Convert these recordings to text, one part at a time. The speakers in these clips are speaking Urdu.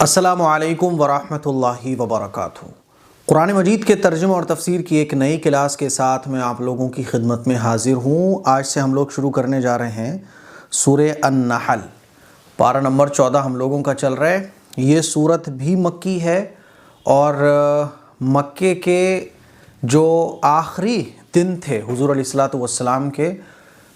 السلام علیکم ورحمۃ اللہ وبرکاتہ۔ قرآن مجید کے ترجمہ اور تفسیر کی ایک نئی کلاس کے ساتھ میں آپ لوگوں کی خدمت میں حاضر ہوں۔ آج سے ہم لوگ شروع کرنے جا رہے ہیں سورہ النحل، پارہ نمبر 14 ہم لوگوں کا چل رہا ہے۔ یہ سورت بھی مکی ہے اور مکے کے جو آخری دن تھے حضور علیہ الصلوۃ والسلام کے،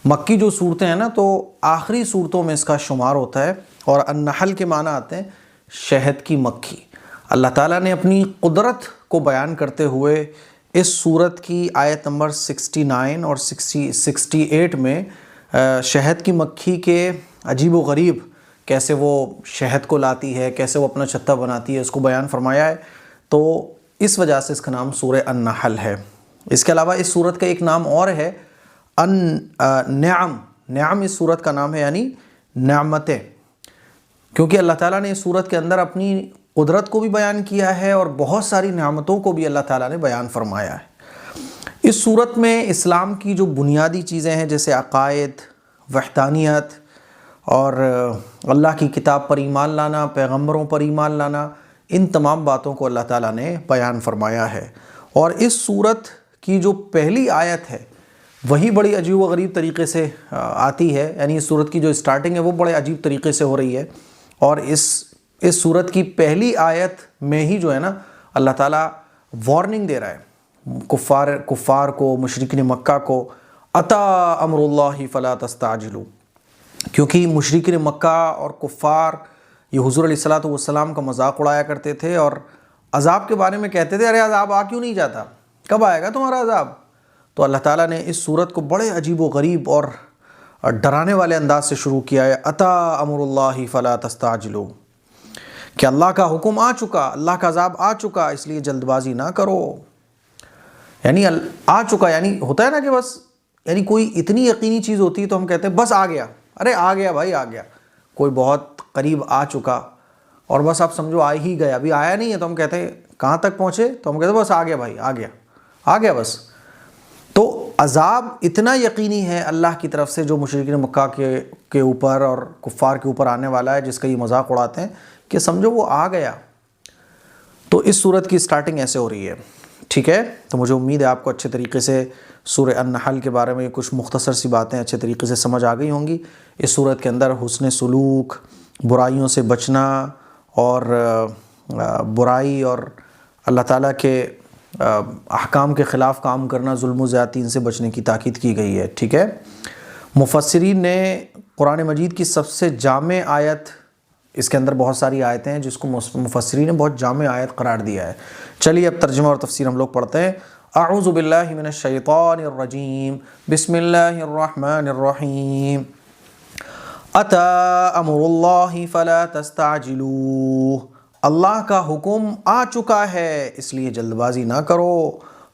مکی جو صورتیں ہیں نا تو آخری صورتوں میں اس کا شمار ہوتا ہے۔ اور النحل کے معنی آتے ہیں شہد کی مکھی۔ اللہ تعالیٰ نے اپنی قدرت کو بیان کرتے ہوئے اس سورت کی آیت نمبر 69 اور 68 میں شہد کی مکھی کے عجیب و غریب کیسے وہ شہد کو لاتی ہے، کیسے وہ اپنا چھتا بناتی ہے، اس کو بیان فرمایا ہے۔ تو اس وجہ سے اس کا نام سورہ النحل ہے۔ اس کے علاوہ اس سورت کا ایک نام اور ہے النعم۔ نعم اس سورت کا نام ہے، یعنی نعمتیں، کیونکہ اللہ تعالیٰ نے اس سورت کے اندر اپنی قدرت کو بھی بیان کیا ہے اور بہت ساری نعمتوں کو بھی اللہ تعالیٰ نے بیان فرمایا ہے۔ اس سورت میں اسلام کی جو بنیادی چیزیں ہیں جیسے عقائد، وحدانیت اور اللہ کی کتاب پر ایمان لانا، پیغمبروں پر ایمان لانا، ان تمام باتوں کو اللہ تعالیٰ نے بیان فرمایا ہے۔ اور اس سورت کی جو پہلی آیت ہے وہی بڑی عجیب و غریب طریقے سے آتی ہے، یعنی اس سورت کی جو اسٹارٹنگ ہے وہ بڑے عجیب طریقے سے ہو رہی ہے۔ اور اس سورت کی پہلی آیت میں ہی جو ہے نا اللہ تعالیٰ وارننگ دے رہا ہے کفار کو، مشرکین مکہ کو، اتی امر اللہ فلا تستعجلوا، کیونکہ مشرکین مکہ اور کفار یہ حضور علیہ الصلوۃ والسلام کا مذاق اڑایا کرتے تھے اور عذاب کے بارے میں کہتے تھے ارے عذاب آ کیوں نہیں جاتا، کب آئے گا تمہارا عذاب؟ تو اللہ تعالیٰ نے اس سورت کو بڑے عجیب و غریب اور ڈرانے والے انداز سے شروع کیا ہے، اتی امر اللہ فلا تستعجلوا، کہ اللہ کا حکم آ چکا، اللہ کا عذاب آ چکا، اس لیے جلد بازی نہ کرو۔ یعنی آ چکا یعنی ہوتا ہے نا کہ بس، یعنی کوئی اتنی یقینی چیز ہوتی ہے تو ہم کہتے ہیں بس آ گیا، ارے آ گیا بھائی آ گیا، کوئی بہت قریب آ چکا اور بس آپ سمجھو آ ہی گیا، ابھی آیا نہیں ہے تو ہم کہتے ہیں کہاں تک پہنچے، تو ہم کہتے ہیں بس آ گیا بھائی آ گیا بس۔ تو عذاب اتنا یقینی ہے اللہ کی طرف سے جو مشرکین مکہ کے اوپر اور کفار کے اوپر آنے والا ہے، جس کا یہ مذاق اڑاتے ہیں کہ سمجھو وہ آ گیا۔ تو اس سورت کی سٹارٹنگ ایسے ہو رہی ہے، ٹھیک ہے؟ تو مجھے امید ہے آپ کو اچھے طریقے سے سورہ النحل کے بارے میں کچھ مختصر سی باتیں اچھے طریقے سے سمجھ آ گئی ہوں گی۔ اس سورت کے اندر حسن سلوک، برائیوں سے بچنا اور برائی اور اللہ تعالیٰ کے احکام کے خلاف کام کرنا، ظلم و زیادتی سے بچنے کی تاکید کی گئی ہے، ٹھیک ہے؟ مفسرین نے قرآن مجید کی سب سے جامع آیت، اس کے اندر بہت ساری آیتیں ہیں جس کو مفسرین نے بہت جامع آیت قرار دیا ہے۔ چلیے اب ترجمہ اور تفسیر ہم لوگ پڑھتے ہیں۔ اعوذ باللہ من الشیطان الرجیم، بسم اللہ الرحمن الرحیم۔ اتی امر اللہ فلا تستعجلوہ، اللہ کا حکم آ چکا ہے اس لیے جلد بازی نہ کرو۔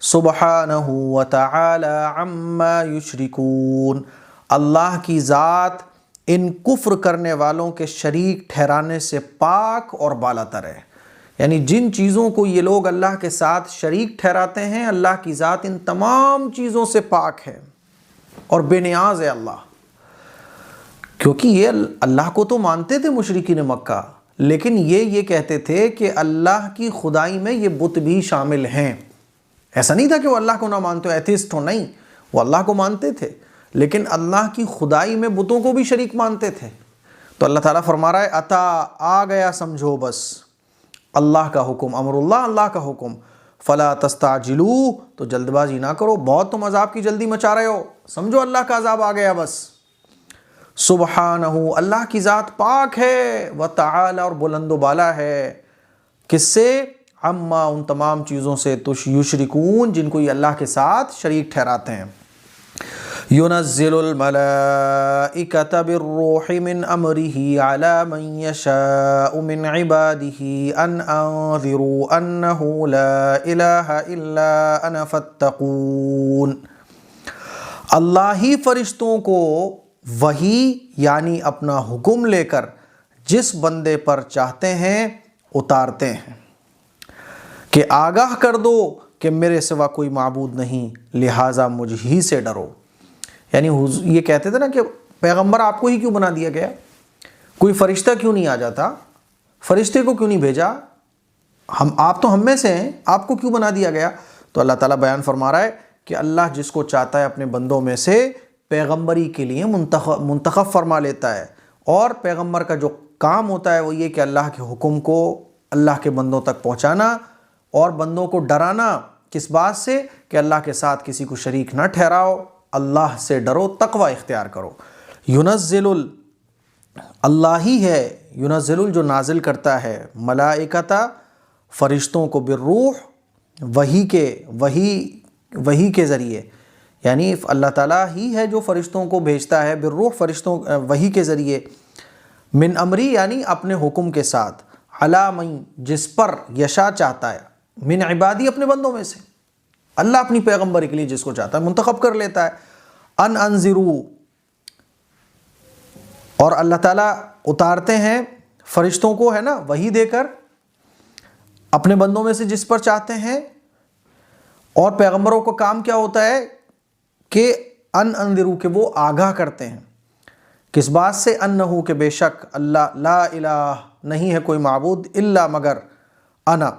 سبحانہ وتعالی عما یشرکون، اللہ کی ذات ان کفر کرنے والوں کے شریک ٹھہرانے سے پاک اور بالا تر ہے، یعنی جن چیزوں کو یہ لوگ اللہ کے ساتھ شریک ٹھہراتے ہیں اللہ کی ذات ان تمام چیزوں سے پاک ہے اور بے نیاز ہے اللہ، کیونکہ یہ اللہ کو تو مانتے تھے مشرکین مکہ، لیکن یہ کہتے تھے کہ اللہ کی خدائی میں یہ بت بھی شامل ہیں۔ ایسا نہیں تھا کہ وہ اللہ کو نہ مانتے ہو، ایتھسٹ ہو، نہیں، وہ اللہ کو مانتے تھے لیکن اللہ کی خدائی میں بتوں کو بھی شریک مانتے تھے۔ تو اللہ تعالیٰ فرما رہا ہے اتا آ گیا، سمجھو بس اللہ کا حکم، امر اللہ، اللہ کا حکم، فلا تستعجلوا تو جلد بازی نہ کرو، بہت تم عذاب کی جلدی مچا رہے ہو، سمجھو اللہ کا عذاب آ گیا بس۔ سبحانہ، اللہ کی ذات پاک ہے، وتعالی اور بلند و بالا ہے، کس سے؟ عما ان تمام چیزوں سے، یشرکون جن کو یہ اللہ کے ساتھ شریک ٹھہراتے ہیں۔ ينزل الملائكة بالروح من أمره على من يشاء من عباده أن أنذروا أنه لا إله إلا أنا فاتقون، اللہ ہی فرشتوں کو وحی یعنی اپنا حکم لے کر جس بندے پر چاہتے ہیں اتارتے ہیں کہ آگاہ کر دو کہ میرے سوا کوئی معبود نہیں، لہٰذا مجھ ہی سے ڈرو۔ یعنی یہ کہتے تھے نا کہ پیغمبر آپ کو ہی کیوں بنا دیا گیا، کوئی فرشتہ کیوں نہیں آ جاتا؟ فرشتے کو کیوں نہیں بھیجا؟ آپ تو ہم میں سے ہیں، آپ کو کیوں بنا دیا گیا؟ تو اللہ تعالیٰ بیان فرما رہا ہے کہ اللہ جس کو چاہتا ہے اپنے بندوں میں سے پیغمبری کے لیے منتخب فرما لیتا ہے، اور پیغمبر کا جو کام ہوتا ہے وہ یہ کہ اللہ کے حکم کو اللہ کے بندوں تک پہنچانا اور بندوں کو ڈرانا، کس بات سے؟ کہ اللہ کے ساتھ کسی کو شریک نہ ٹھہراؤ، اللہ سے ڈرو، تقوی اختیار کرو۔ اللہ ہی ہے ینزل جو نازل کرتا ہے، ملائکتا فرشتوں کو، بالروح وحی کے ذریعے، یعنی اللہ تعالیٰ ہی ہے جو فرشتوں کو بھیجتا ہے، بالروح فرشتوں وحی کے ذریعے، من امری یعنی اپنے حکم کے ساتھ، علی من جس پر یشاء چاہتا ہے، من عبادی اپنے بندوں میں سے، اللہ اپنی پیغمبری کے لیے جس کو چاہتا ہے منتخب کر لیتا ہے۔ انذروا، اور اللہ تعالیٰ اتارتے ہیں فرشتوں کو، ہے نا، وحی دے کر اپنے بندوں میں سے جس پر چاہتے ہیں، اور پیغمبروں کا کام کیا ہوتا ہے کہ انذروا کہ وہ آگاہ کرتے ہیں، کس بات سے؟ انہو کہ بے شک اللہ، لا الہ نہیں ہے کوئی معبود، الا مگر، انا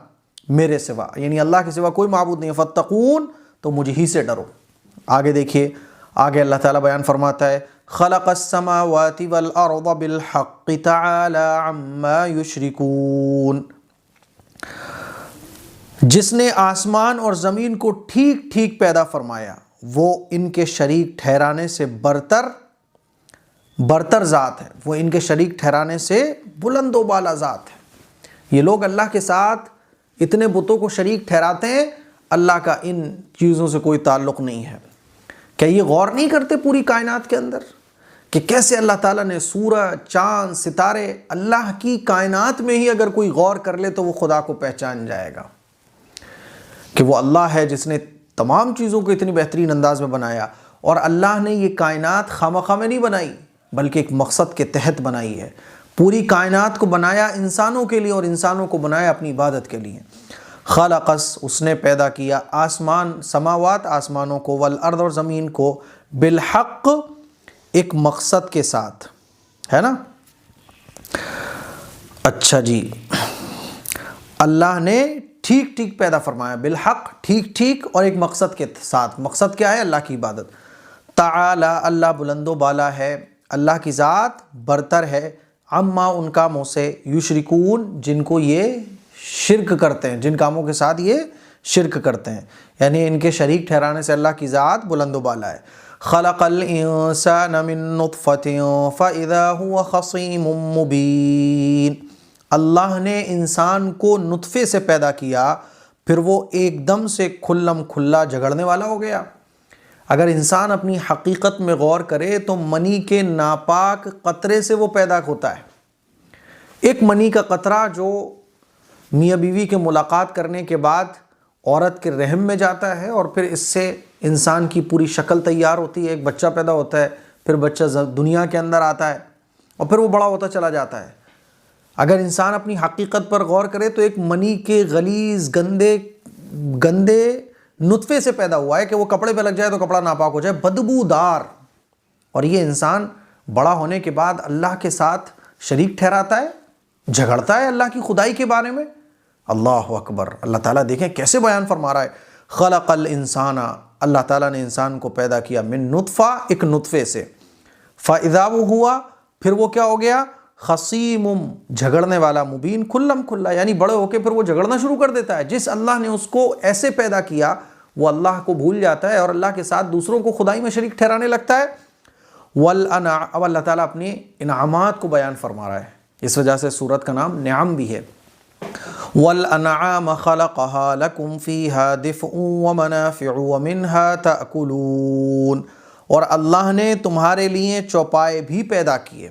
میرے سوا، یعنی اللہ کے سوا کوئی معبود نہیں ہے، فاتقون تو مجھ ہی سے ڈرو۔ آگے دیکھیے، آگے اللہ تعالیٰ بیان فرماتا ہے، خلق السماوات والارض بالحق تعالی عما یشرکون، جس نے آسمان اور زمین کو ٹھیک ٹھیک پیدا فرمایا، وہ ان کے شریک ٹھہرانے سے برتر ذات ہے، وہ ان کے شریک ٹھہرانے سے بلند و بالا ذات ہے۔ یہ لوگ اللہ کے ساتھ اتنے بتوں کو شریک ٹھہراتے ہیں، اللہ کا ان چیزوں سے کوئی تعلق نہیں ہے۔ کیا یہ غور نہیں کرتے پوری کائنات کے اندر کہ کیسے اللہ تعالیٰ نے سورج، چاند، ستارے، اللہ کی کائنات میں ہی اگر کوئی غور کر لے تو وہ خدا کو پہچان جائے گا کہ وہ اللہ ہے جس نے تمام چیزوں کو اتنی بہترین انداز میں بنایا، اور اللہ نے یہ کائنات خواہ میں نہیں بنائی بلکہ ایک مقصد کے تحت بنائی ہے۔ پوری کائنات کو بنایا انسانوں کے لیے، اور انسانوں کو بنایا اپنی عبادت کے لیے۔ خلقس اس نے پیدا کیا سماوات آسمانوں کو، والارض اور زمین کو، بالحق ایک مقصد کے ساتھ، ہے نا۔ اچھا جی، اللہ نے ٹھیک ٹھیک پیدا فرمایا، بالحق ٹھیک ٹھیک، اور ایک مقصد کے ساتھ۔ مقصد کیا ہے؟ اللہ کی عبادت۔ تعالی اللہ بلند و بالا ہے، اللہ کی ذات برتر ہے، عما ان کاموں سے، یشرکون جن کو یہ شرک کرتے ہیں، جن کاموں کے ساتھ یہ شرک کرتے ہیں، یعنی ان کے شریک ٹھہرانے سے اللہ کی ذات بلند و بالا ہے۔ خلق الانسان من نطفۃ فاذا هو خصیم مبین، اللہ نے انسان کو نطفے سے پیدا کیا، پھر وہ ایک دم سے کھلم کھلا جھگڑنے والا ہو گیا۔ اگر انسان اپنی حقیقت میں غور کرے تو منی کے ناپاک قطرے سے وہ پیدا ہوتا ہے۔ ایک منی کا قطرہ جو میاں بیوی کے ملاقات کرنے کے بعد عورت کے رحم میں جاتا ہے، اور پھر اس سے انسان کی پوری شکل تیار ہوتی ہے، ایک بچہ پیدا ہوتا ہے، پھر بچہ دنیا کے اندر آتا ہے، اور پھر وہ بڑا ہوتا چلا جاتا ہے۔ اگر انسان اپنی حقیقت پر غور کرے تو ایک منی کے غلیظ گندے نطفے سے پیدا ہوا ہے کہ وہ کپڑے پہ لگ جائے تو کپڑا ناپاک ہو جائے، بدبودار، اور یہ انسان بڑا ہونے کے بعد اللہ کے ساتھ شریک ٹھہراتا ہے، جھگڑتا ہے اللہ کی خدائی کے بارے میں۔ اللہ اکبر، اللہ تعالیٰ دیکھیں کیسے بیان فرما رہا ہے، خلق الانسان، اللہ تعالیٰ نے انسان کو پیدا کیا، من نطفہ ایک نطفے سے، فاذا وہ ہوا پھر وہ کیا ہو گیا، خصیم جھگڑنے والا، مبین کھلم کھلا، یعنی بڑے ہو کے پھر وہ جھگڑنا شروع کر دیتا ہے۔ جس اللہ نے اس کو ایسے پیدا کیا وہ اللہ کو بھول جاتا ہے اور اللہ کے ساتھ دوسروں کو خدائی میں شریک ٹھہرانے لگتا ہے۔ اب اللہ تعالیٰ اپنے انعامات کو بیان فرما رہا ہے، اس وجہ سے سورت کا نام نعم بھی ہے۔ وَالْأَنْعَامَ خَلَقَهَا لَكُمْ فِيهَا دِفْءٌ وَمَنَافِعُ وَمِنْهَا تَأْكُلُونَ، اور اللہ نے تمہارے لیے چوپائے بھی پیدا کیے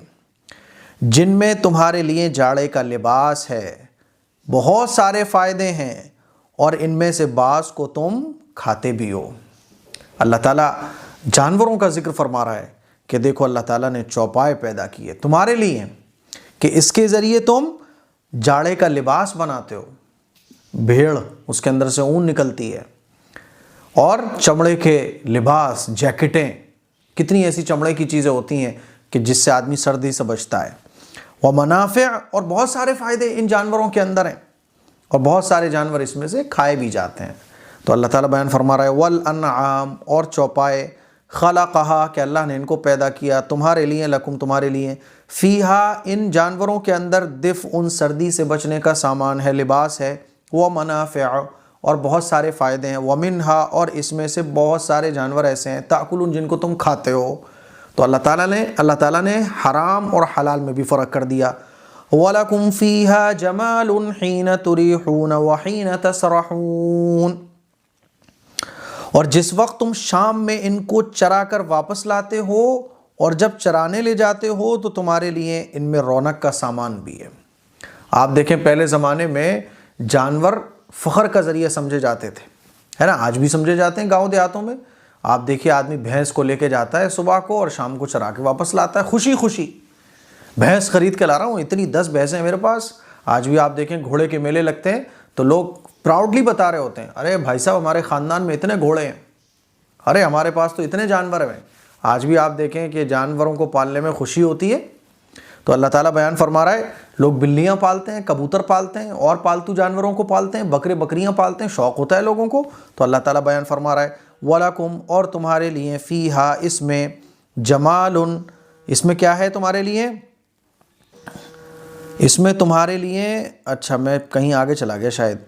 جن میں تمہارے لیے جاڑے کا لباس ہے، بہت سارے فائدے ہیں، اور ان میں سے بعض کو تم کھاتے بھی ہو۔ اللہ تعالیٰ جانوروں کا ذکر فرما رہا ہے کہ دیکھو اللہ تعالیٰ نے چوپائے پیدا کیے تمہارے لیے کہ اس کے ذریعے تم جاڑے کا لباس بناتے ہو۔ بھیڑ، اس کے اندر سے اون نکلتی ہے، اور چمڑے کے لباس، جیکٹیں، کتنی ایسی چمڑے کی چیزیں ہوتی ہیں کہ جس سے آدمی سردی سے بچتا ہے۔ ومنافع، اور بہت سارے فائدے ان جانوروں کے اندر ہیں، اور بہت سارے جانور اس میں سے کھائے بھی جاتے ہیں۔ تو اللہ تعالیٰ بیان فرما رہا ہے والانعام، اور چوپائے، خلقہا، کہ اللہ نے ان کو پیدا کیا تمہارے لیے، لکم تمہارے لیے، فیہا، ان جانوروں کے اندر، دفء، سردی سے بچنے کا سامان ہے، لباس ہے، ومنافع، اور بہت سارے فائدے ہیں، ومنہا، اور اس میں سے بہت سارے جانور ایسے ہیں، تاکلون، جن کو تم کھاتے ہو۔ تو اللہ تعالیٰ نے حرام اور حلال میں بھی فرق کر دیا۔ وَلَكُمْ فِيهَا جَمَالٌ حِينَ تُرِيحُونَ وَحِينَ تَسْرَحُونَ، اور جس وقت تم شام میں ان کو چرا کر واپس لاتے ہو اور جب چرانے لے جاتے ہو تو تمہارے لیے ان میں رونق کا سامان بھی ہے۔ آپ دیکھیں پہلے زمانے میں جانور فخر کا ذریعہ سمجھے جاتے تھے، ہے نا، آج بھی سمجھے جاتے ہیں گاؤں دیہاتوں میں۔ آپ دیکھیے آدمی بھینس کو لے کے جاتا ہے صبح کو اور شام کو چرا کے واپس لاتا ہے، خوشی خوشی، بھینس خرید کے لا رہا ہوں، اتنی 10 بھینسیں ہیں میرے پاس۔ آج بھی آپ دیکھیں گھوڑے کے میلے لگتے ہیں تو لوگ پراؤڈلی بتا رہے ہوتے ہیں، ارے بھائی صاحب ہمارے خاندان میں اتنے گھوڑے ہیں، ارے ہمارے پاس تو اتنے جانور ہیں۔ آج بھی آپ دیکھیں کہ جانوروں کو پالنے میں خوشی ہوتی ہے۔ تو اللہ تعالیٰ بیان فرما رہا ہے لوگ بلیاں پالتے ہیں، کبوتر پالتے ہیں، اور پالتو جانوروں کو پالتے ہیں، بکرے بکریاں پالتے ہیں، شوق ہوتا ہے لوگوں کو۔ تو اللہ تعالیٰ بیان فرما رہا ہے وَلَكُمْ، اور تمہارے لیے، فِيهَا، اس میں، جمال، اس میں کیا ہے تمہارے لیے، اس میں تمہارے لیے، اچھا میں کہیں آگے چلا گیا شاید،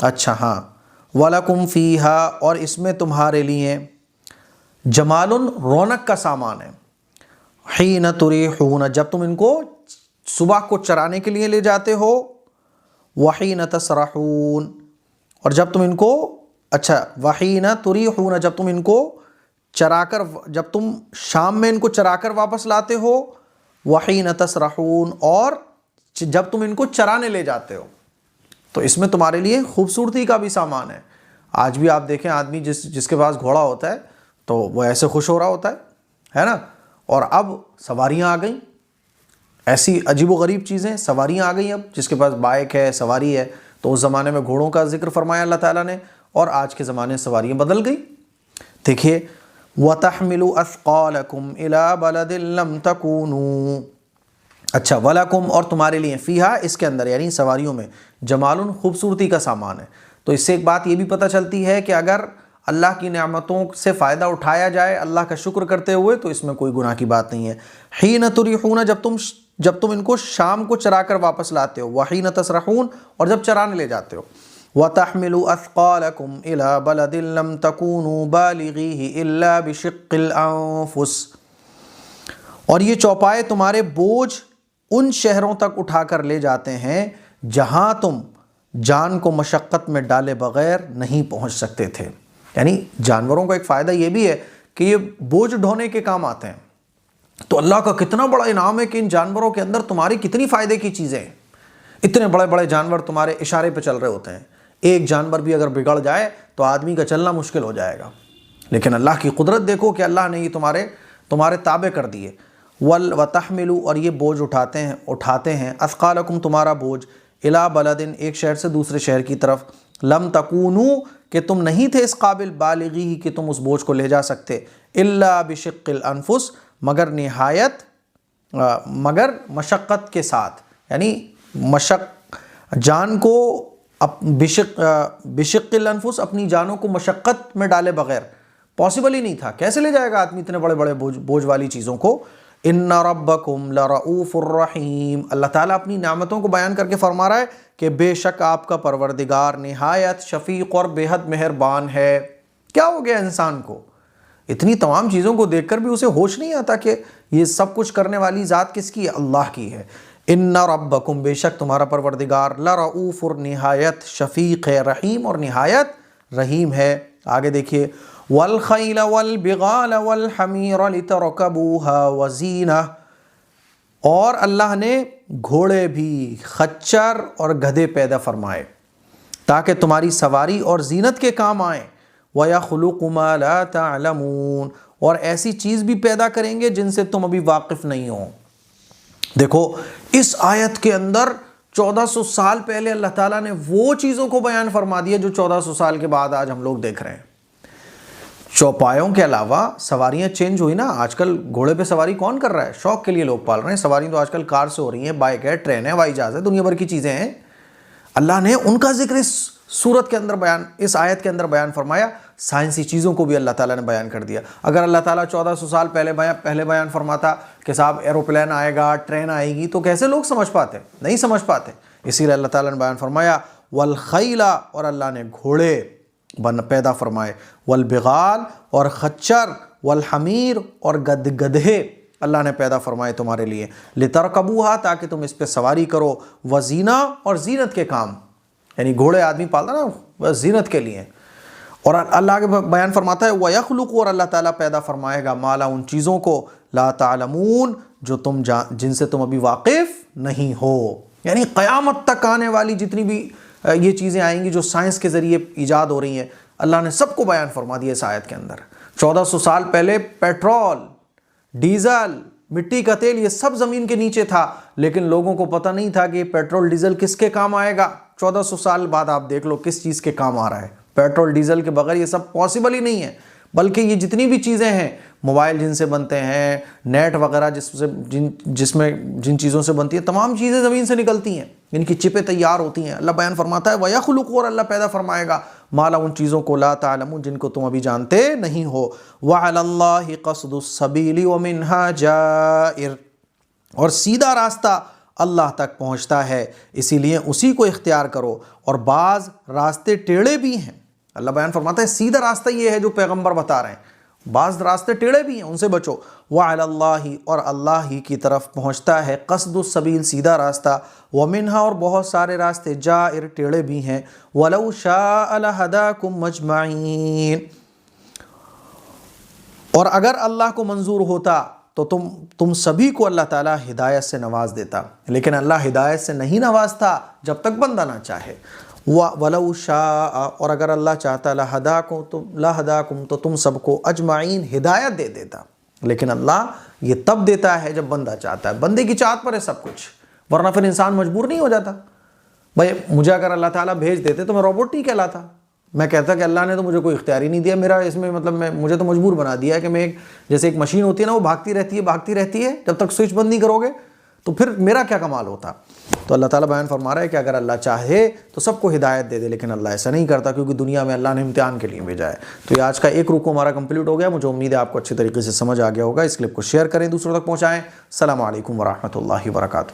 اچھا ہاں، وَلَكُمْ فِيهَا، اور اس میں تمہارے لیے، جمال، رونق کا سامان ہے، حین تریحون، جب تم ان کو صبح کو چرانے کے لیے لے جاتے ہو، وحین تسرحون، اور جب تم ان کو، اچھا وحین تریحون، جب تم ان کو چرا کر، جب تم شام میں ان کو چرا کر واپس لاتے ہو، وحین تسرحون، اور جب تم ان کو چرانے لے جاتے ہو۔ تو اس میں تمہارے لیے خوبصورتی کا بھی سامان ہے۔ آج بھی آپ دیکھیں آدمی جس کے پاس گھوڑا ہوتا ہے تو وہ ایسے خوش ہو رہا ہوتا ہے نا، اور اب سواریاں آ گئیں، ایسی عجیب و غریب چیزیں، سواریاں آ گئیں، اب جس کے پاس بائک ہے، سواری ہے، تو اس زمانے میں گھوڑوں کا ذکر فرمایا اللہ تعالیٰ نے، اور آج کے زمانے سواریاں بدل گئی۔ دیکھیے وَتَحْمِلُ أَثْقَالَكُمْ إِلَىٰ بَلَدٍ لَمْ تَكُونُوا، اچھا وَلَكُمْ، اور تمہارے لیے، فیہا، اس کے اندر یعنی سواریوں میں، جمال، خوبصورتی کا سامان ہے۔ تو اس سے ایک بات یہ بھی پتہ چلتی ہے کہ اگر اللہ کی نعمتوں سے فائدہ اٹھایا جائے اللہ کا شکر کرتے ہوئے تو اس میں کوئی گناہ کی بات نہیں ہے۔ حین تریحون، جب تم ان کو شام کو چرا کر واپس لاتے ہو، وحین تسرحون، اور جب چرانے لے جاتے ہو، وَتَحْمِلُ أَثْقَالَكُمْ إِلَىٰ بَلَدٍ لَمْ تَكُونُوا بَالِغِيهِ إِلَّا بِشِقِّ الْأَنفُسِ، اور یہ چوپائے تمہارے بوجھ ان شہروں تک اٹھا کر لے جاتے ہیں جہاں تم جان کو مشقت میں ڈالے بغیر نہیں پہنچ سکتے تھے۔ یعنی جانوروں کا ایک فائدہ یہ بھی ہے کہ یہ بوجھ ڈھونے کے کام آتے ہیں۔ تو اللہ کا کتنا بڑا انعام ہے کہ ان جانوروں کے اندر تمہاری کتنی فائدے کی چیزیں ہیں۔ اتنے بڑے بڑے جانور تمہارے اشارے پہ چل رہے ہوتے ہیں، ایک جانور بھی اگر بگڑ جائے تو آدمی کا چلنا مشکل ہو جائے گا، لیکن اللہ کی قدرت دیکھو کہ اللہ نے یہ تمہارے تابع کر دیے۔ وَتَحْمِلُ، اور یہ بوجھ اٹھاتے ہیں، اثقالکم، تمہارا بوجھ، الی بلدن، ایک شہر سے دوسرے شہر کی طرف، لم تکونوا، کہ تم نہیں تھے اس قابل، بالغی، کہ تم اس بوجھ کو لے جا سکتے، الا بشق الانفس، مگر مشقت کے ساتھ، یعنی جان کو بشق الانفس، اپنی جانوں کو مشقت میں ڈالے بغیر پاسبل ہی نہیں تھا۔ کیسے لے جائے گا آدمی اتنے بڑے بڑے بوجھ والی چیزوں کو؟ ان ربکم لرؤوف الرحیم، اللہ تعالیٰ اپنی نعمتوں کو بیان کر کے فرما رہا ہے کہ بے شک آپ کا پروردگار نہایت شفیق اور بے حد مہربان ہے۔ کیا ہو گیا انسان کو؟ اتنی تمام چیزوں کو دیکھ کر بھی اسے ہوش نہیں آتا کہ یہ سب کچھ کرنے والی ذات کس کی ہے؟ اللہ کی ہے۔ ان ربکم، بے شک تمہارا پروردگار، لرؤوف، نہایت شفیق ہے، رحیم، اور نہایت رحیم ہے۔ آگے دیکھیے والخیل والبغال والحمیر لترکبوها وزینہ، اور اللہ نے گھوڑے بھی، خچر اور گدھے پیدا فرمائے تاکہ تمہاری سواری اور زینت کے کام آئیں۔ وَيَخْلُقُ مَا لَا تَعْلَمُونَ، اور ایسی چیز بھی پیدا کریں گے جن سے تم ابھی واقف نہیں ہو۔ دیکھو اس آیت کے اندر 1400 سال پہلے اللہ تعالیٰ نے وہ چیزوں کو بیان فرما دیا جو 1400 سال کے بعد آج ہم لوگ دیکھ رہے ہیں۔ چوپایوں کے علاوہ سواریاں چینج ہوئی نا. آج کل گھوڑے پہ سواری کون کر رہا ہے؟ شوق کے لیے لوگ پال رہے ہیں. سواری تو آج کل کار سے ہو رہی ہیں، بائک ہے، ٹرین ہے، ہوائی جہاز ہے، دنیا بھر کی چیزیں ہیں. اللہ نے ان کا ذکر اس سورت کے اندر بیان، اس آیت کے اندر بیان فرمایا. سائنسی چیزوں کو بھی اللہ تعالیٰ نے بیان کر دیا. اگر اللہ تعالیٰ 1400 سال پہلے بیان فرماتا کہ صاحب ایروپلین آئے گا، ٹرین آئے گی، تو کیسے لوگ سمجھ پاتے؟ نہیں سمجھ پاتے. اسی لیے اللہ تعالیٰ نے بیان فرمایا والخیلا، اور اللہ نے گھوڑے پیدا فرمائے، والبغال، اور خچر، والحمیر، اور گدھے اللہ نے پیدا فرمائے تمہارے لیے، لترکبوہا، تاکہ تم اس پہ سواری کرو، وزینہ، اور زینت کے کام. یعنی گھوڑے آدمی پالتا نا بس زینت کے لیے. اور اللہ آگے بیان فرماتا ہے وَيَخْلُقُ، اور اللہ تعالیٰ پیدا فرمائے گا مالا، ان چیزوں کو، لا تعلمون، جو جن سے تم ابھی واقف نہیں ہو. یعنی قیامت تک آنے والی جتنی بھی یہ چیزیں آئیں گی جو سائنس کے ذریعے ایجاد ہو رہی ہیں، اللہ نے سب کو بیان فرما دیا اس آیت کے اندر. 1400 سال پہلے پیٹرول، ڈیزل، مٹی کا تیل، یہ سب زمین کے نیچے تھا، لیکن لوگوں کو پتہ نہیں تھا کہ یہ پیٹرول ڈیزل کس کے کام آئے گا. 1400 سال بعد آپ دیکھ لو کس چیز کے کام آ رہا ہے. پیٹرول ڈیزل کے بغیر یہ سب پاسبل ہی نہیں ہے. بلکہ یہ جتنی بھی چیزیں ہیں، موبائل جن سے بنتے ہیں، نیٹ وغیرہ جن چیزوں سے بنتی ہے، تمام چیزیں زمین سے نکلتی ہیں، ان کی چپیں تیار ہوتی ہیں. اللہ بیان فرماتا ہے وَيَخْلُقُ، اور اللہ پیدا فرمائے گا مالا، ان چیزوں کو، لا تعلمون، جن کو تم ابھی جانتے نہیں ہو. وَعَلَى اللَّهِ قَصْدُ السَّبِيلِ وَمِنْهَا جَائِرٌ، اور سیدھا راستہ اللہ تک پہنچتا ہے، اسی لیے اسی کو اختیار کرو. اور بعض راستے ٹیڑھے بھی ہیں. اللہ بیان فرماتا ہے سیدھا راستہ یہ ہے جو پیغمبر بتا رہے ہیں، بعض راستے ٹیڑھے بھی ہیں، ان سے بچو. وَعَلَى اللَّهِ، اور اللہ ہی کی طرف پہنچتا ہے قصد السبیل، سیدھا راستہ، وَمِنْهَا، اور بہت سارے راستے جائر، ٹیڑھے بھی ہیں. وَلَوْ شَاءَ لَهَدَاكُمْ أَجْمَعِينَ، اور اگر اللہ کو منظور ہوتا تو تم سبھی کو اللہ تعالیٰ ہدایت سے نواز دیتا، لیکن اللہ ہدایت سے نہیں نوازتا جب تک بندہ نہ چاہے. وَلَوْ شَاءَ، اور اگر اللہ چاہتا، لَهَدَاكُمْ، تو تم سب کو اجمعین ہدایت دے دیتا. لیکن اللہ یہ تب دیتا ہے جب بندہ چاہتا ہے. بندے کی چاہت پر ہے سب کچھ، ورنہ پھر انسان مجبور نہیں ہو جاتا. بھائی مجھے اگر اللہ تعالیٰ بھیج دیتے تو میں روبوٹ نہیں کہلاتا. میں کہتا کہ اللہ نے تو مجھے کوئی اختیار ہی نہیں دیا، میرا اس میں مطلب مجھے تو مجبور بنا دیا ہے کہ میں جیسے ایک مشین ہوتی ہے نا، وہ بھاگتی رہتی ہے جب تک سوئچ بند نہیں کرو گے، تو پھر میرا کیا کمال ہوتا. تو اللہ تعالیٰ بیان فرما رہا ہے کہ اگر اللہ چاہے تو سب کو ہدایت دے دے، لیکن اللہ ایسا نہیں کرتا، کیونکہ دنیا میں اللہ نے امتحان کے لیے بھیجا ہے. تو یہ آج کا ایک رکوع ہمارا کمپلیٹ ہو گیا. مجھے امید ہے آپ کو اچھی طریقے سے سمجھ آ گیا ہوگا. اس کلپ کو شیئر کریں، دوسروں تک پہنچائیں. السلام علیکم ورحمۃ اللہ وبرکاتہ.